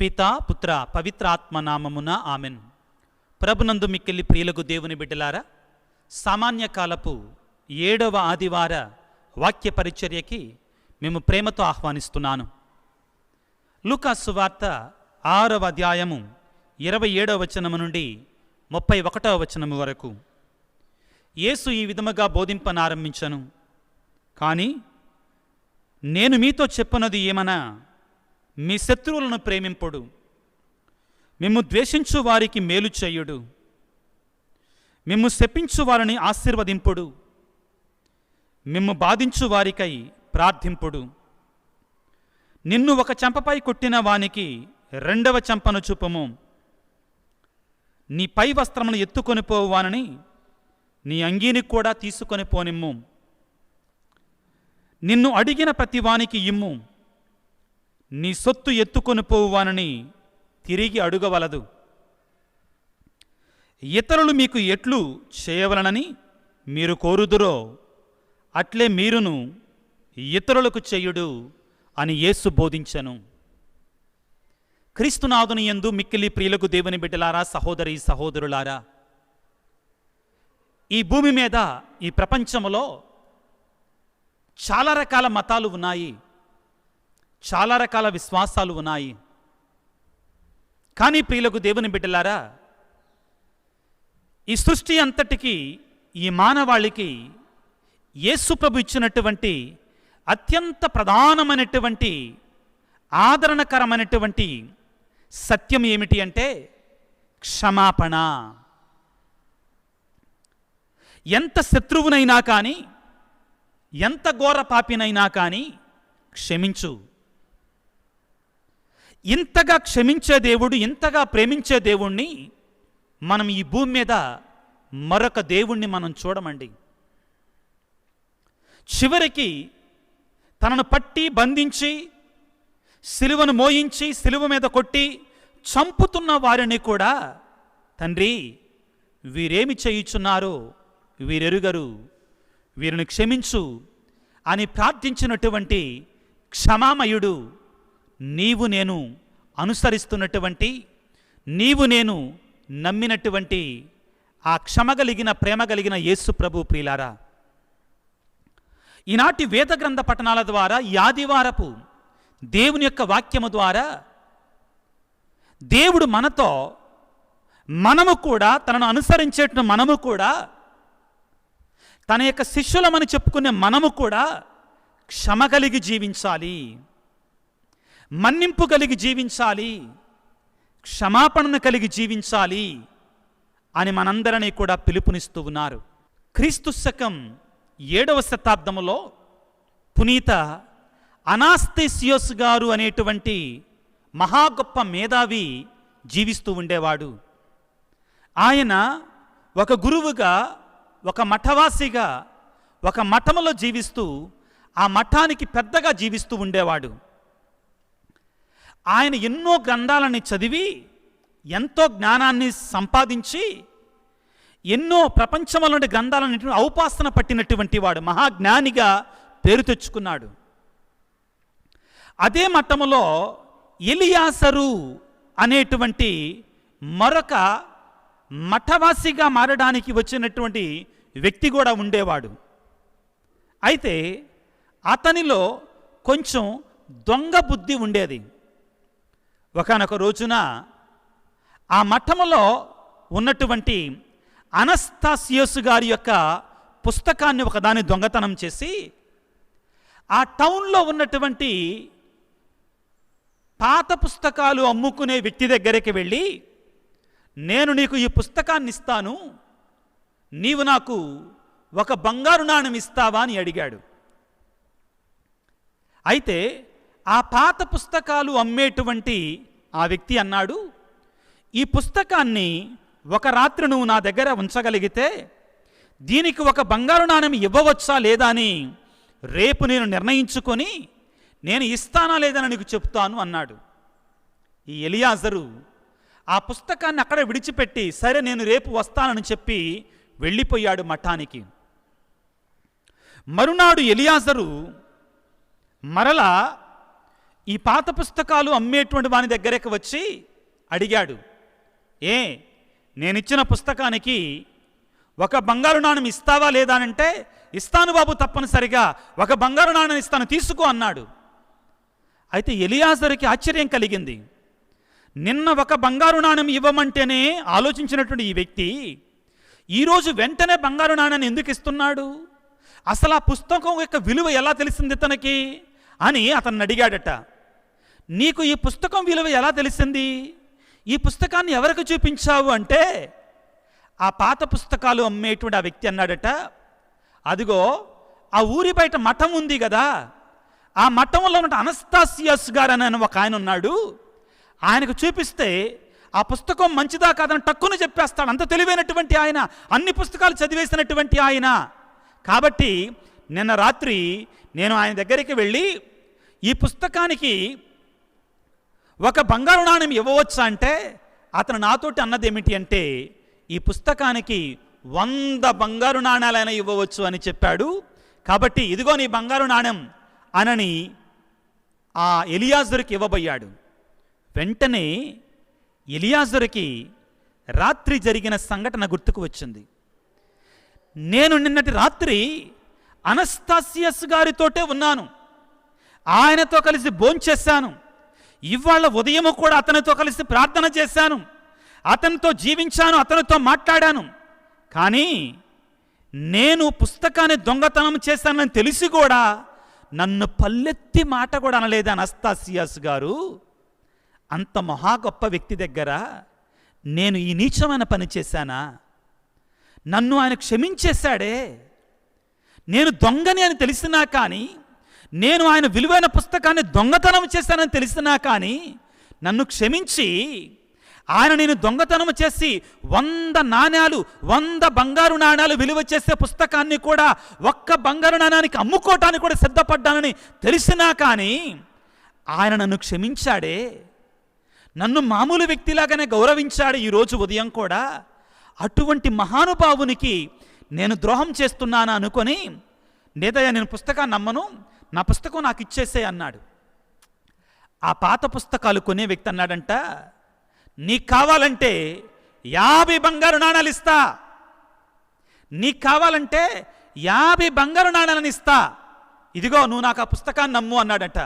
పితా పుత్ర పవిత్ర ఆత్మ నామమున ఆమెన్. ప్రభునందు మిక్కిలి ప్రియులకు దేవుని బిడ్డలారా, సామాన్య కాలపు 7వ ఆదివార వాక్య పరిచర్యకి మేము ప్రేమతో ఆహ్వానిస్తున్నాను. లూకా సువార్త 6వ అధ్యాయము 27వ వచనము నుండి 31వ వచనము వరకు యేసు ఈ విధముగా బోధింపనారంభించను. కానీ నేను మీతో చెప్పనది ఏమనా, మీ శత్రువులను ప్రేమింపుడు, మిమ్ము ద్వేషించు వారికి మేలు చేయుడు, మిమ్ము శపించు వారిని ఆశీర్వదింపుడు, మిమ్ము బాధించు వారికై ప్రార్థింపుడు. నిన్ను ఒక చెంపపై కొట్టిన వానికి 2వ చెంపను చూపము. నీ పై వస్త్రమును ఎత్తుకొని పోవానని నీ అంగీని కూడా తీసుకొని పోనిమ్ము. నిన్ను అడిగిన ప్రతివానికి ఇమ్ము. నీ సొత్తు ఎత్తుకొని పోవానని తిరిగి అడుగవలదు. ఇతరులు మీకు ఎట్లు చేయవలనని మీరు కోరుదురో అట్లే మీరును ఇతరులకు చేయుడు అని యేసు బోధించెను. క్రీస్తునాథుని యందు మిక్కిలి ప్రియులకు దేవుని బిడ్డలారా, సహోదరి సహోదరులారా, ఈ భూమి మీద ఈ ప్రపంచంలో చాలా రకాల మతాలు ఉన్నాయి, చాలా రకాల విశ్వాసాలు ఉన్నాయి. కానీ ప్రియులకు దేవుని బిడ్డలారా, ఈ సృష్టి అంతటికి, ఈ మానవాళికి యేసు ప్రభు ఇచ్చినటువంటి అత్యంత ప్రధానమైనటువంటి ఆదరణకరమైనటువంటి సత్యం ఏమిటి అంటే క్షమాపణ. ఎంత శత్రువునైనా కానీ, ఎంత ఘోర పాపినైనా కానీ క్షమించు. ఇంతగా క్షమించే దేవుడు, ఇంతగా ప్రేమించే దేవుణ్ణి మనం ఈ భూమి మీద మరొక దేవుణ్ణి మనం చూడమండి. చివరికి తనను పట్టి బంధించి సిలువను మోయించి సిలువ మీద కొట్టి చంపుతున్న వారిని కూడా, తండ్రి వీరేమి చేయుచున్నారో వీరెరుగరు, వీరిని క్షమించు అని ప్రార్థించినటువంటి క్షమామయుడు నీవు నేను అనుసరిస్తున్నటువంటి, నీవు నేను నమ్మినటువంటి ఆ క్షమగలిగిన ప్రేమగలిగిన యేసు ప్రభు ప్రియులారా, ఈనాటి వేద గ్రంథ పఠనాల ద్వారా, ఈ ఆదివారపు దేవుని యొక్క వాక్యము ద్వారా దేవుడు మనతో, మనము కూడా తనను అనుసరించేట మనము కూడా, తన యొక్క శిష్యులమని చెప్పుకునే మనము కూడా క్షమ కలిగి జీవించాలి, మన్నింపు కలిగి జీవించాలి, క్షమాపణను కలిగి జీవించాలి అని మనందరినీ కూడా పిలుపునిస్తూ ఉన్నారు. క్రీస్తు శకం 7వ శతాబ్దములో పునీత అనాస్తేసియోస్ గారు అనేటువంటి మహా గొప్ప మేధావి జీవిస్తూ ఉండేవాడు. ఆయన ఒక గురువుగా, ఒక మఠవాసిగా, ఒక మఠములో జీవిస్తూ ఆ మఠానికి పెద్దగా జీవిస్తూ ఉండేవాడు. ఆయన ఎన్నో గ్రంథాలని చదివి ఎంతో జ్ఞానాన్ని సంపాదించి ఎన్నో ప్రపంచంలోని గ్రంథాలన్నింటినీ ఔపాసన పట్టినటువంటి వాడు, మహాజ్ఞానిగా పేరు తెచ్చుకున్నాడు. అదే మఠములో ఎలియాసరు అనేటువంటి మరొక మఠవాసిగా మారడానికి వచ్చినటువంటి వ్యక్తి కూడా ఉండేవాడు. అయితే అతనిలో కొంచెం దొంగ బుద్ధి ఉండేది. ఒకానొక రోజున ఆ మఠములో ఉన్నటువంటి అనస్తాసియోస్ గారి యొక్క పుస్తకాన్ని ఒకదాన్ని దొంగతనం చేసి ఆ టౌన్లో ఉన్నటువంటి పాత పుస్తకాలు అమ్ముకునే వ్యక్తి దగ్గరికి వెళ్ళి, నేను నీకు ఈ పుస్తకాన్ని ఇస్తాను, నీవు నాకు ఒక బంగారు నాణెం ఇస్తావా అని అడిగాడు. అయితే ఆ పాత పుస్తకాలు అమ్మేటువంటి ఆ వ్యక్తి అన్నాడు, ఈ పుస్తకాన్ని ఒక రాత్రి నువ్వు నా దగ్గర ఉంచగలిగితే దీనికి ఒక బంగారు నాణెం ఇవ్వవచ్చా లేదా అని రేపు నేను నిర్ణయించుకొని నేను ఇస్తానా లేదని నీకు చెప్తాను అన్నాడు. ఈ ఎలియాజరు ఆ పుస్తకాన్ని అక్కడ విడిచిపెట్టి, సరే నేను రేపు వస్తానని చెప్పి వెళ్ళిపోయాడు మఠానికి. మరునాడు ఎలియాజరు మరలా ఈ పాత పుస్తకాలు అమ్మేటువంటి వాని దగ్గరకు వచ్చి అడిగాడు, నేనిచ్చిన పుస్తకానికి ఒక బంగారు నాణెం ఇస్తావా లేదా అంటే, ఇస్తాను బాబు, తప్పనిసరిగా ఒక బంగారు నాణెం ఇస్తాను, తీసుకో అన్నాడు. అయితే ఎలియాజరుకి ఆశ్చర్యం కలిగింది. నిన్న ఒక బంగారు నాణెం ఇవ్వమంటేనే ఆలోచించినటువంటి ఈ వ్యక్తి ఈరోజు వెంటనే బంగారు నాణ్యాన్ని ఎందుకు ఇస్తున్నాడు? అసలు ఆ పుస్తకం యొక్క విలువ ఎలా తెలిసింది తనకి అని అతన్ని అడిగాడట. నీకు ఈ పుస్తకం విలువ ఎలా తెలిసింది? ఈ పుస్తకాన్ని ఎవరికి చూపించావు అంటే, ఆ పాత పుస్తకాలు అమ్మేటువంటి ఆ వ్యక్తి అన్నాడట, అదిగో ఆ ఊరి బయట మఠం ఉంది కదా, ఆ మఠంలో ఉన్న అనస్తాసియస్ గారు అని ఒక ఆయన ఉన్నాడు, ఆయనకు చూపిస్తే ఆ పుస్తకం మంచిదా కాదని టక్కున చెప్పేస్తాడు. అంత తెలివైనటువంటి ఆయన, అన్ని పుస్తకాలు చదివేసినటువంటి ఆయన. కాబట్టి నిన్న రాత్రి నేను ఆయన దగ్గరికి వెళ్ళి ఈ పుస్తకానికి ఒక బంగారు నాణెం ఇవ్వవచ్చా అంటే, అతను నాతోటి అన్నది ఏమిటి అంటే, ఈ పుస్తకానికి 100 బంగారు నాణ్యాలైనా ఇవ్వవచ్చు అని చెప్పాడు. కాబట్టి ఇదిగో నీ బంగారు నాణెం అనని ఆ ఎలియాజరుకి ఇవ్వబోయాడు. వెంటనే ఎలియాజరుకి రాత్రి జరిగిన సంఘటన గుర్తుకు వచ్చింది. నేను నిన్నటి రాత్రి అనస్తాసియస్ గారితోటే ఉన్నాను, ఆయనతో కలిసి భోంచేశాను, ఇవాళ ఉదయము కూడా అతనితో కలిసి ప్రార్థన చేశాను, అతనితో జీవించాను, అతనితో మాట్లాడాను. కానీ నేను పుస్తకాన్ని దొంగతనం చేశానని తెలిసి కూడా నన్ను పల్లెత్తి మాట కూడా అనలేదు అనస్తాసియస్ గారు. అంత మహా గొప్ప వ్యక్తి దగ్గర నేను ఈ నీచమైన పని చేశానా? నన్ను ఆయన క్షమించేశాడే. నేను దొంగని అని తెలిసినా కానీ, నేను ఆయన విలువైన పుస్తకాన్ని దొంగతనం చేశానని తెలిసినా కానీ నన్ను క్షమించి ఆయన నేను దొంగతనం చేసి 100 నాణ్యాలు 100 బంగారు నాణ్యాలు విలువ చేసే పుస్తకాన్ని కూడా ఒక్క బంగారు నాణ్యానికి అమ్ముకోవటానికి కూడా సిద్ధపడ్డానని తెలిసినా కానీ ఆయన నన్ను క్షమించాడే. నన్ను మామూలు వ్యక్తిలాగానే గౌరవించాడు ఈరోజు ఉదయం కూడా. అటువంటి మహానుభావునికి నేను ద్రోహం చేస్తున్నాను అనుకొని, లేదయ్యా నేను పుస్తకాన్ని నమ్మను, నా పుస్తకం నాకు ఇచ్చేసే అన్నాడు. ఆ పాత పుస్తకాలు కొనే వ్యక్తి అన్నాడంట, నీకు కావాలంటే 50 బంగారు నాణాలు ఇస్తా, నీకు కావాలంటే 50 బంగారు నాణాలను ఇస్తా, ఇదిగో నువ్వు నాకు ఆ పుస్తకాన్ని నమ్ము అన్నాడట.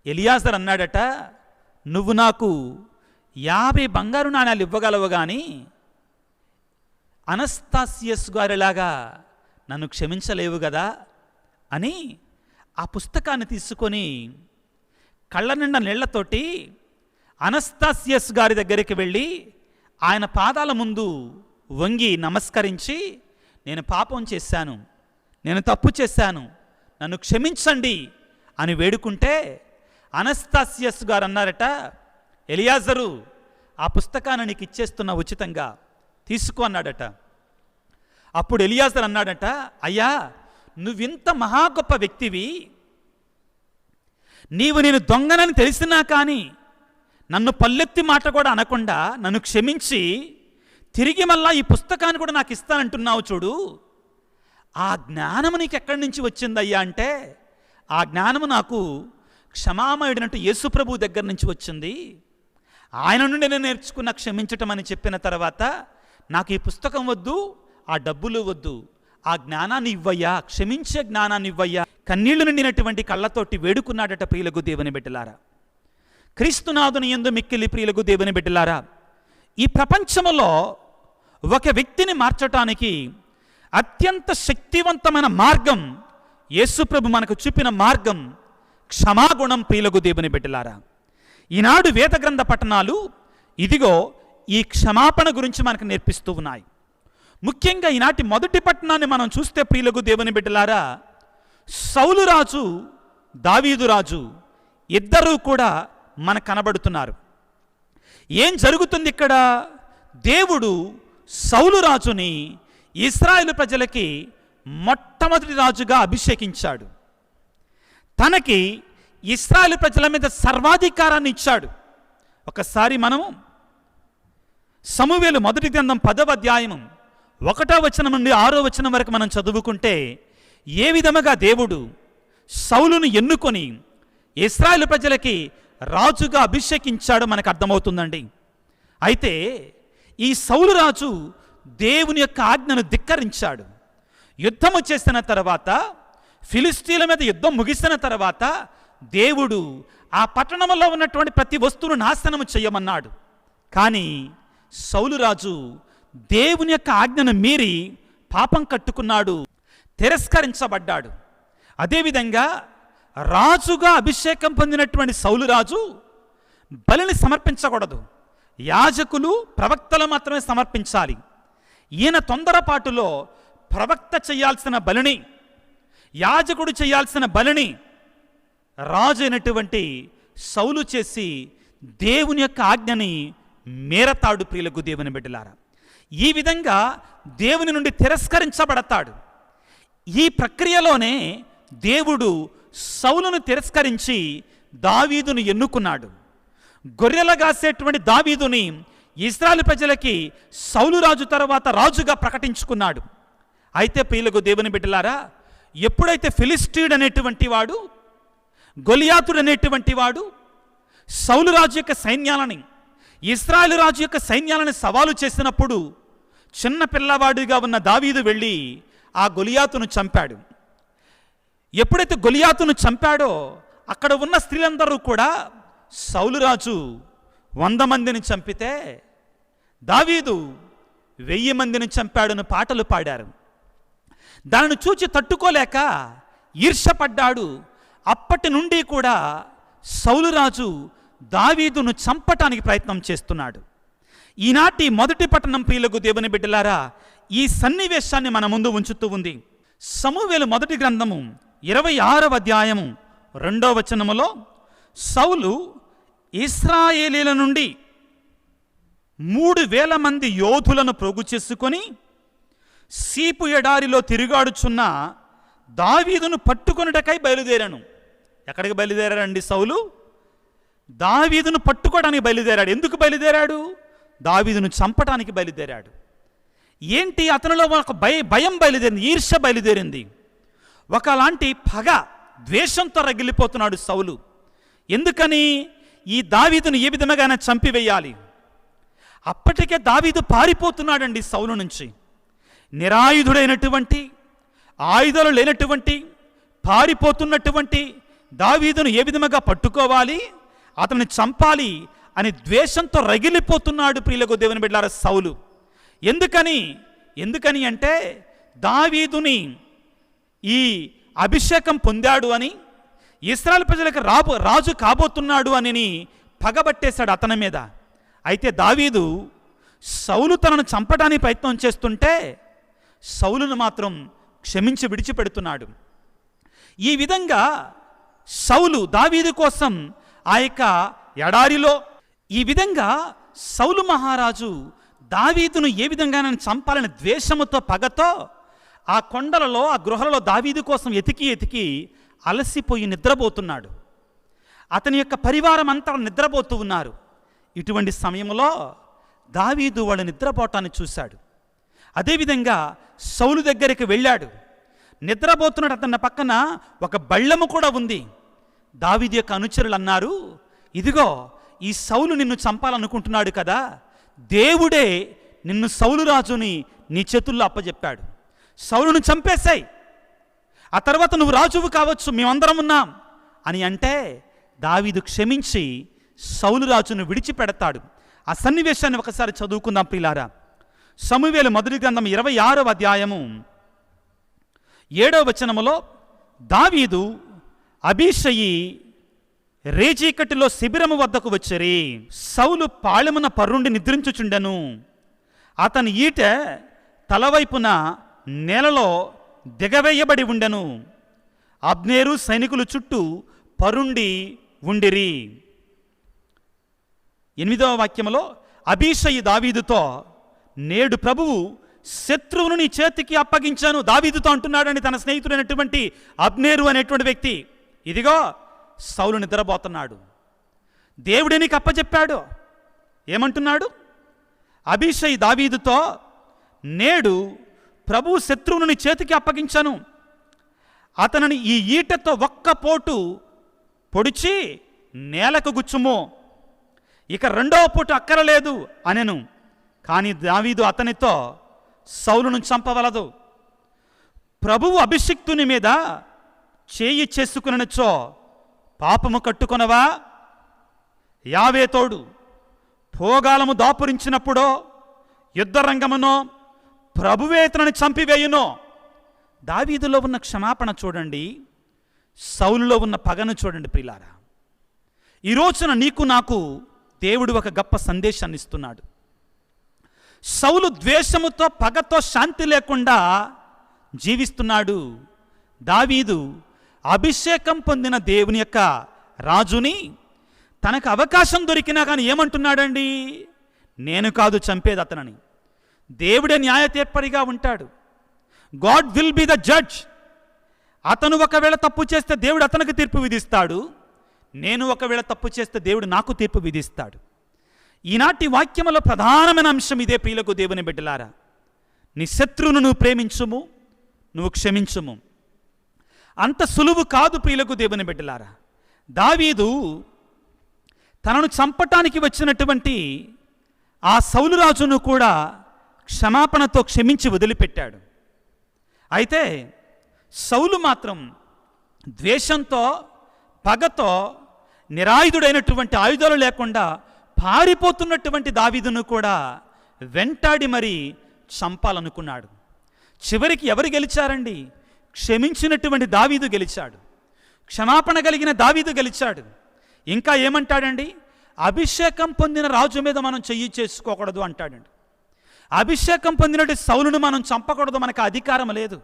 ఎలియాజర్ అన్నాడట, నువ్వు నాకు 50 బంగారు నాణాలు ఇవ్వగలవు కానీ అనస్తాసియస్ గారిలాగా నన్ను క్షమించలేవు కదా అని ఆ పుస్తకాన్ని తీసుకొని కళ్ళ నిండా నీళ్లతోటి అనస్తాసియస్ గారి దగ్గరికి వెళ్ళి ఆయన పాదాల ముందు వంగి నమస్కరించి, నేను పాపం చేశాను, నేను తప్పు చేశాను, నన్ను క్షమించండి అని వేడుకుంటే అనస్తాసియస్ గారు అన్నారట, ఎలియాజరు ఆ పుస్తకాన్ని నీకు ఇచ్చేస్తున్నా ఉచితంగా, తీసుకో అన్నాడట. అప్పుడు ఎలియాజర్ అన్నాడట, అయ్యా నువ్వింత మహా గొప్ప వ్యక్తివి, నీవు నేను దొంగనని తెలిసినా కానీ నన్ను పల్లెత్తి మాట కూడా అనకుండా నన్ను క్షమించి తిరిగి మళ్ళా ఈ పుస్తకాన్ని కూడా నాకు ఇస్తానంటున్నావు చూడు, ఆ జ్ఞానము నీకు ఎక్కడి నుంచి వచ్చిందయ్యా అంటే, ఆ జ్ఞానము నాకు క్షమామయుడినట్టు యేసుప్రభు దగ్గర నుంచి వచ్చింది. ఆయన నుండి నేను నేర్చుకున్న క్షమించటం అని చెప్పిన తర్వాత, నాకు ఈ పుస్తకం వద్దు, ఆ డబ్బులు వద్దు, ఆ జ్ఞానాన్ని ఇవ్వయ్యా, క్షమించే జ్ఞానాన్ని ఇవ్వయ్యా, కన్నీళ్లు నిండినటువంటి కళ్ళతోటి వేడుకున్నాడట. ప్రియులకు దేవుని బిడ్డలారా, క్రీస్తునాథుని యందు మిక్కిలి ప్రియులకు దేవుని బిడ్డలారా, ఈ ప్రపంచంలో ఒక వ్యక్తిని మార్చటానికి అత్యంత శక్తివంతమైన మార్గం, యేసుప్రభు మనకు చూపిన మార్గం క్షమాగుణం. ప్రియులకు దేవుని బిడ్డలారా, ఈనాడు వేద గ్రంథ పఠనాలు ఇదిగో ఈ క్షమాపణ గురించి మనకు నేర్పిస్తూ ఉన్నాయి. ముఖ్యంగా ఈనాటి మొదటి పట్టణాన్ని మనం చూస్తే ప్రియులకు దేవుని బిడ్డలారా, సౌలు రాజు, దావీదు రాజు ఇద్దరూ కూడా మనకు కనబడుతున్నారు. ఏం జరుగుతుంది ఇక్కడ? దేవుడు సౌలు రాజుని ఇశ్రాయేలు ప్రజలకి మొట్టమొదటి రాజుగా అభిషేకించాడు. తనకి ఇశ్రాయేలు ప్రజల మీద సర్వాధికారాన్ని ఇచ్చాడు. ఒకసారి మనము సమూయేలు మొదటి గ్రంథం 10వ అధ్యాయం 1వ వచనం నుండి 6వ వచనం వరకు మనం చదువుకుంటే, ఏ విధముగా దేవుడు సౌలును ఎన్నుకొని ఇశ్రాయేలు ప్రజలకి రాజుగా అభిషేకించాడో మనకు అర్థమవుతుందండి. అయితే ఈ సౌలు రాజు దేవుని యొక్క ఆజ్ఞను ధిక్కరించాడు. యుద్ధము చేసిన తర్వాత, ఫిలిస్తీన్ల మీద యుద్ధం ముగిసిన తర్వాత దేవుడు ఆ పట్టణంలో ఉన్నటువంటి ప్రతి వస్తువును నాశనము చేయమన్నాడు. కానీ సౌలు రాజు దేవుని యొక్క ఆజ్ఞను మీరి పాపం కట్టుకున్నాడు, తిరస్కరించబడ్డాడు. అదేవిధంగా రాజుగా అభిషేకం పొందినటువంటి సౌలు రాజు బలిని సమర్పించకూడదు, యాజకులు ప్రవక్తలు మాత్రమే సమర్పించాలి. ఈయన తొందరపాటులో ప్రవక్త చేయాల్సిన బలిని, యాజకుడు చేయాల్సిన బలిని రాజు అయినటువంటి సౌలు చేసి దేవుని యొక్క ఆజ్ఞని మేరతాడు. ప్రియులకు దేవుని బిడ్డలారా, ఈ విధంగా దేవుని నుండి తిరస్కరించబడతాడు. ఈ ప్రక్రియలోనే దేవుడు సౌలును తిరస్కరించి దావీదును ఎన్నుకున్నాడు. గొర్రెలు కాసేటువంటి దావీదుని ఇశ్రాయేలు ప్రజలకి సౌలు రాజు తర్వాత రాజుగా ప్రకటించుకున్నాడు. అయితే ప్రియులకు దేవుని బిడ్డలారా, ఎప్పుడైతే ఫిలిస్టీయుడు అనేటువంటి వాడు, గొలియాతుడు అనేటువంటి వాడు సౌలు రాజు యొక్క సైన్యాలని, ఇశ్రాయేలు రాజు యొక్క సైన్యాలను సవాలు చేసినప్పుడు చిన్న పిల్లవాడిగా ఉన్న దావీదు వెళ్ళి ఆ గొలియాతును చంపాడు. ఎప్పుడైతే గొలియాతును చంపాడో అక్కడ ఉన్న స్త్రీలందరూ కూడా సౌలు రాజు 100 మందిని చంపితే దావీదు 1000 మందిని చంపాడని పాటలు పాడారు. దానిని చూచి తట్టుకోలేక ఈర్ష్యపడ్డాడు. అప్పటి నుండి కూడా సౌలు రాజు దావీదును చంపటానికి ప్రయత్నం చేస్తున్నాడు. ఈనాటి మొదటి పట్టణం ప్రియులకు దేవుని బిడ్డలారా, ఈ సన్నివేశాన్ని మన ముందు ఉంచుతూ ఉంది. సమూవేలు మొదటి గ్రంథము 26వ అధ్యాయము 2వ వచనములో సౌలు ఇశ్రాయేలీల నుండి 3000 మంది యోధులను ప్రోగు చేసుకొని సీపు ఎడారిలో తిరుగాడుచున్న దావీదును పట్టుకొనుటకై బయలుదేరాను. ఎక్కడికి బయలుదేరాడండి సౌలు? దావీదును పట్టుకోవడానికి బయలుదేరాడు. ఎందుకు బయలుదేరాడు? దావీదును చంపడానికి బయలుదేరాడు. ఏంటి? అతనిలో ఒక భయం బయలుదేరింది, ఈర్ష్య బయలుదేరింది. ఒకలాంటి పగ, ద్వేషంతో రగిలిపోతున్నాడు సౌలు. ఎందుకని? ఈ దావీదును ఏ విధంగానే చంపివేయాలి. అప్పటికే దావీదు పారిపోతున్నాడండి సౌలు నుంచి. నిరాయుధుడైనటువంటి, ఆయుధాలు లేనటువంటి, పారిపోతున్నటువంటి దావీదును ఏ విధంగా పట్టుకోవాలి, అతన్ని చంపాలి అని ద్వేషంతో రగిలిపోతున్నాడు ప్రియులకు దేవుని బిడ్డలారా సౌలు. ఎందుకని అంటే దావీదుని ఈ అభిషేకం పొందాడు అని, ఇశ్రాయేలు ప్రజలకు రాజు కాబోతున్నాడు అని పగబట్టేశాడు అతని మీద. అయితే దావీదు సౌలు తనను చంపడానికి ప్రయత్నం చేస్తుంటే సౌలును మాత్రం క్షమించి విడిచిపెడుతున్నాడు. ఈ విధంగా సౌలు దావీదు కోసం ఆ యొక్క ఎడారిలో, ఈ విధంగా సౌలు మహారాజు దావీదును ఏ విధంగా చంపాలని ద్వేషముతో, పగతో ఆ కొండలలో, ఆ గృహలలో దావీదు కోసం ఎతికి అలసిపోయి నిద్రపోతున్నాడు. అతని యొక్క పరివారం అంతా నిద్రపోతూ ఉన్నారు. ఇటువంటి సమయంలో దావీదు వాడు నిద్రపోవటాన్ని చూశాడు. అదేవిధంగా సౌలు దగ్గరికి వెళ్ళాడు. నిద్రపోతున్నాడు. అతని పక్కన ఒక బళ్ళెము కూడా ఉంది. దావీదు యొక్క అనుచరులు అన్నారు, ఇదిగో ఈ సౌలు నిన్ను చంపాలనుకుంటున్నాడు కదా, దేవుడే నిన్ను సౌలు రాజుని నీ చేతుల్లో అప్పచెప్పాడు. సౌలును చంపేశాయి, ఆ తర్వాత నువ్వు రాజువు కావచ్చు, మేమందరం ఉన్నాం అని అంటే దావీదు క్షమించి సౌలు రాజును విడిచిపెడతాడు. ఆ సన్నివేశాన్ని ఒకసారి చదువుకుందాం ప్రియులారా. సమూవేలు మొదటి గ్రంథం 26వ అధ్యాయము 7వ వచనములో దావీదు అబీషయి రేచీకటిలో శిబిరము వద్దకు వచ్చిరి. సౌలు పాళెమున పరుండి నిద్రించుచుండెను. అతని ఈట తలవైపున నేలలో దిగవేయబడి ఉండెను. అబ్నేరు సైనికులు చుట్టూ పరుండి ఉండిరి. 8వ వాక్యములో అబీషయి దావీదుతో, నేడు ప్రభువు శత్రువును నీ చేతికి అప్పగించాను. దావీదుతో అంటున్నాడని తన స్నేహితుడైనటువంటి అబ్నేరు అనేటువంటి వ్యక్తి. ఇదిగో సౌలు నిద్రపోతున్నాడు, దేవుడే నీకు అప్పచెప్పాడు. ఏమంటున్నాడు? అబీషయి దావీదుతో, నేడు ప్రభు శత్రువును నీ చేతికి అప్పగించాను, అతనిని ఈ ఈటతో ఒక్క పోటు పొడిచి నేలకు గుచ్చుము, ఇక రెండవ పూట అక్కరలేదు అనెను. కానీ దావీదు అతనితో సౌలును చంపవలదు, ప్రభువు అభిషిక్తుని మీద చేయి చేసుకునొచ్చో పాపము కట్టుకొనవా? యావే తోడు భోగాలము దాపురించినప్పుడో యుద్ధరంగమునో ప్రభువే ఇతనిని చంపివేయునో. దావీదులో ఉన్న క్షమాపణ చూడండి, సౌలులో ఉన్న పగను చూడండి ప్రియులారా. ఈ రోజున నీకు నాకు దేవుడు ఒక గొప్ప సందేశాన్ని ఇస్తున్నాడు. సౌలు ద్వేషముతో పగతో శాంతి లేకుండా జీవిస్తున్నాడు. దావీదు అభిషేకం పొందిన దేవుని యొక్క రాజుని తనకు అవకాశం దొరికినా కానీ ఏమంటున్నాడండి? నేను కాదు చంపేది అతనని. దేవుడే న్యాయ తీర్పరిగా ఉంటాడు. God will be the judge. అతను ఒకవేళ తప్పు చేస్తే దేవుడు అతనికి తీర్పు విధిస్తాడు, నేను ఒకవేళ తప్పు చేస్తే దేవుడు నాకు తీర్పు విధిస్తాడు. ఈనాటి వాక్యములో ప్రధానమైన అంశం ఇదే ప్రియులకు దేవుని బిడ్డలారా. నీ శత్రువును నువ్వు ప్రేమించుము, నువ్వు క్షమించుము. అంత సులువు కాదు ప్రియులకు దేవుని బిడ్డలారా. దావీదు తనను చంపటానికి వచ్చినటువంటి ఆ సౌలు రాజును కూడా క్షమాపణతో క్షమించి వదిలిపెట్టాడు. అయితే సౌలు మాత్రం ద్వేషంతో పగతో నిరాయుధుడైనటువంటి ఆయుధాలు లేకుండా పారిపోతున్నటువంటి దావీదును కూడా వెంటాడి మరీ చంపాలనుకున్నాడు. చివరికి ఎవరు గెలిచారండి? క్షమించినటువంటి దావీదు గెలిచాడు. క్షమాపణ కలిగిన దావీదు గెలిచాడు. ఇంకా ఏమంటాడండి? అభిషేకం పొందిన రాజు మీద మనం చెయ్యి చేసుకోకూడదు అంటాడండి. అభిషేకం పొందినట్టు సౌలును మనం చంపకూడదు, మనకు అధికారం లేదు.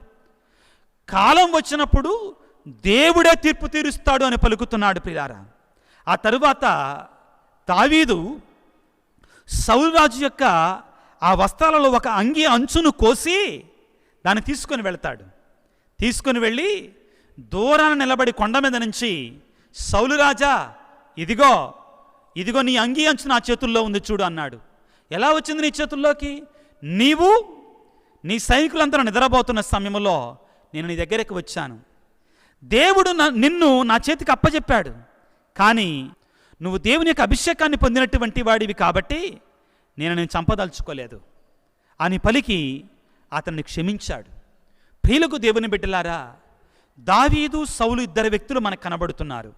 కాలం వచ్చినప్పుడు దేవుడే తీర్పు తీరుస్తాడు అని పలుకుతున్నాడు ప్రియారా. ఆ తరువాత దావీదు సౌలు రాజు యొక్క ఆ వస్త్రాలలో ఒక అంగి అంచును కోసి దాన్ని తీసుకొని వెళ్తాడు. తీసుకొని వెళ్ళి దూరాన నిలబడి కొండ మీద నుంచి, సౌలు రాజా, ఇదిగో ఇదిగో నీ అంగి అంచు నా చేతుల్లో ఉంది చూడు అన్నాడు. ఎలా వచ్చింది నీ చేతుల్లోకి? నీవు నీ సైనికులందరూ నిద్రపోతున్న సమయంలో నేను నీ దగ్గరికి వచ్చాను. దేవుడు నిన్ను నా చేతికి అప్పచెప్పాడు, కానీ నువ్వు దేవుని యొక్క అభిషేకాన్ని పొందినటువంటి వాడివి కాబట్టి నేను చంపదలుచుకోలేదు అని పలికి అతన్ని క్షమించాడు. ప్రియులకు దేవుని బిడ్డలారా, దావీదు సౌలు ఇద్దరు వ్యక్తులు మనకు కనబడుతున్నారు.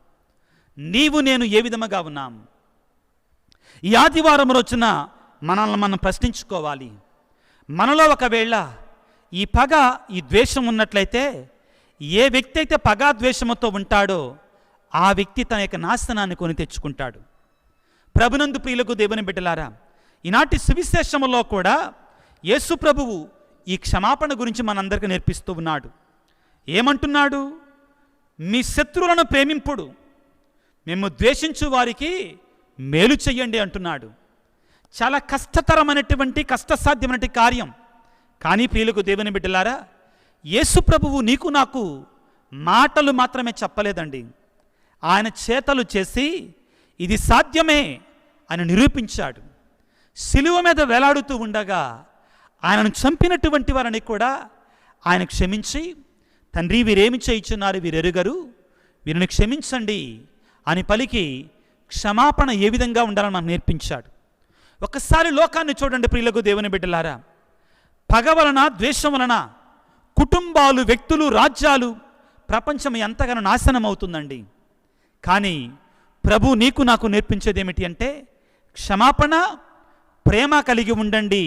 నీవు నేను ఏ విధముగా ఉన్నాం? ఈ ఆదివారం రోజున మనల్ని మనం ప్రశ్నించుకోవాలి. మనలో ఒకవేళ ఈ పగ, ఈ ద్వేషం ఉన్నట్లయితే, ఏ వ్యక్తి అయితే పగ ద్వేషముతో ఉంటాడో ఆ వ్యక్తి తన యొక్క నాశనాన్ని కొని తెచ్చుకుంటాడు. ప్రభునందు ప్రియులకు దేవుని బిడ్డలారా, ఈనాటి సువిశేషములో కూడా యేసు ప్రభువు ఈ క్షమాపణ గురించి మనందరికీ నేర్పిస్తూ ఉన్నాడు. ఏమంటున్నాడు? మీ శత్రువులను ప్రేమింపుడు, మేము ద్వేషించు వారికి మేలు చెయ్యండి అంటున్నాడు. చాలా కష్టతరమైనటువంటి కష్టసాధ్యమైనటువంటి కార్యం. కానీ ప్రియులకు దేవుని బిడ్డలారా, యేసు ప్రభువు నీకు నాకు మాటలు మాత్రమే చెప్పలేదండి, ఆయన చేతలు చేసి ఇది సాధ్యమే అని నిరూపించాడు. సిలువ మీద వేలాడుతూ ఉండగా ఆయనను చంపినటువంటి వారిని కూడా ఆయన క్షమించి, తండ్రి వీరేమి చేయుచున్నారు వీరెరుగరు, వీరిని క్షమించండి అని పలికి క్షమాపణ ఏ విధంగా ఉండాలని మనకు నేర్పించాడు. ఒకసారి లోకాన్ని చూడండి ప్రియులకు దేవుని బిడ్డలారా. పగ వలన, ద్వేషం వలన కుటుంబాలు, వ్యక్తులు, రాజ్యాలు, ప్రపంచం ఎంతగానో నాశనం అవుతుందండి. కానీ ప్రభు నీకు నాకు నేర్పించేది ఏమిటి అంటే, క్షమాపణ, ప్రేమ కలిగి ఉండండి.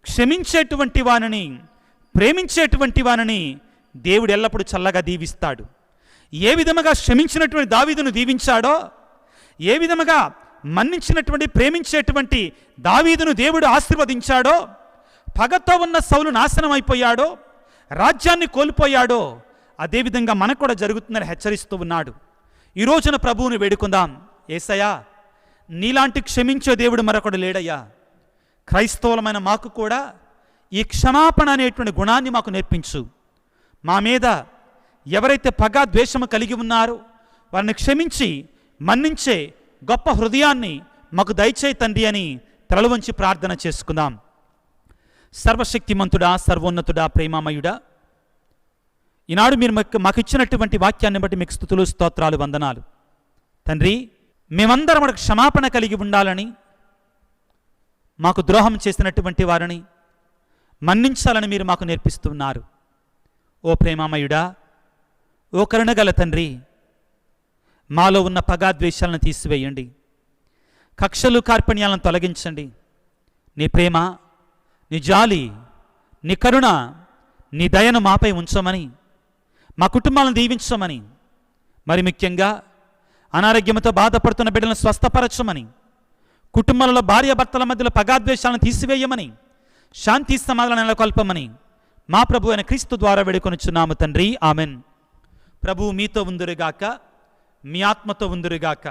క్షమించేటువంటి వానిని, ప్రేమించేటువంటి వానిని దేవుడు ఎల్లప్పుడూ చల్లగా దీవిస్తాడు. ఏ విధముగా క్షమించినటువంటి దావీదును దీవించాడో, ఏ విధముగా మన్నించినటువంటి, ప్రేమించేటువంటి దావీదును దేవుడు ఆశీర్వదించాడో, పగతో ఉన్న సౌలు నాశనం అయిపోయాడో, రాజ్యాన్ని కోల్పోయాడో, అదేవిధంగా మనకు కూడా జరుగుతుందని హెచ్చరిస్తూ ఉన్నాడు. ఈ రోజున ప్రభువుని వేడుకుందాం. యేసయ్యా, నీలాంటి క్షమించే దేవుడు మరొకడు లేడయ్యా. క్రైస్తవులమైన మాకు కూడా ఈ క్షమాపణ అనేటువంటి గుణాన్ని మాకు నేర్పించు. మా మీద ఎవరైతే పగ, ద్వేషము కలిగి ఉన్నారో వారిని క్షమించి మన్నించే గొప్ప హృదయాన్ని మాకు దయచేయి తండ్రి అని తలలు వంచి ప్రార్థన చేసుకుందాం. సర్వశక్తిమంతుడా, సర్వోన్నతుడా, ప్రేమామయుడా, ఈనాడు మీరు మాకు ఇచ్చినటువంటి వాక్యాన్ని బట్టి మీకు స్తుతులు, స్తోత్రాలు, వందనాలు. తండ్రి, మేమందరం మనకు క్షమాపణ కలిగి ఉండాలని, మాకు ద్రోహం చేసినటువంటి వారిని మన్నించాలని మీరు మాకు నేర్పిస్తున్నారు. ఓ ప్రేమామయుడా, ఓ కరుణగల తండ్రి, మాలో ఉన్న పగాద్వేషాలను తీసివేయండి, కక్షలు కార్పణ్యాలను తొలగించండి. నీ ప్రేమ, నీ జాలి, నీ కరుణ, నీ దయను మాపై ఉంచమని, మా కుటుంబాలను దీవించమని, మరి ముఖ్యంగా అనారోగ్యంతో బాధపడుతున్న బిడ్డలను స్వస్థపరచమని, కుటుంబాలలో భార్యాభర్తల మధ్యలో పగాద్వేషాలను తీసివేయమని, శాంతి సమాధానం నెలకొల్పమని మా ప్రభు అయిన క్రీస్తు ద్వారా వేడుకొనుచున్నాము తండ్రి. ఆమెన్. ప్రభువు మీతో ఉందురుగాక, మీ ఆత్మతో ఉందురుగాక.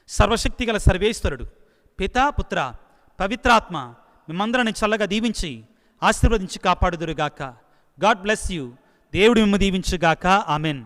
సర్వశక్తిగల సర్వేశ్వరుడు పితా, పుత్ర, పవిత్రాత్మ మిమ్మందరిని చల్లగా దీవించి ఆశీర్వదించి కాపాడుదురుగాక. God bless you. దేవుడు మిమ్ము దీవించుగాక. ఆమెన్.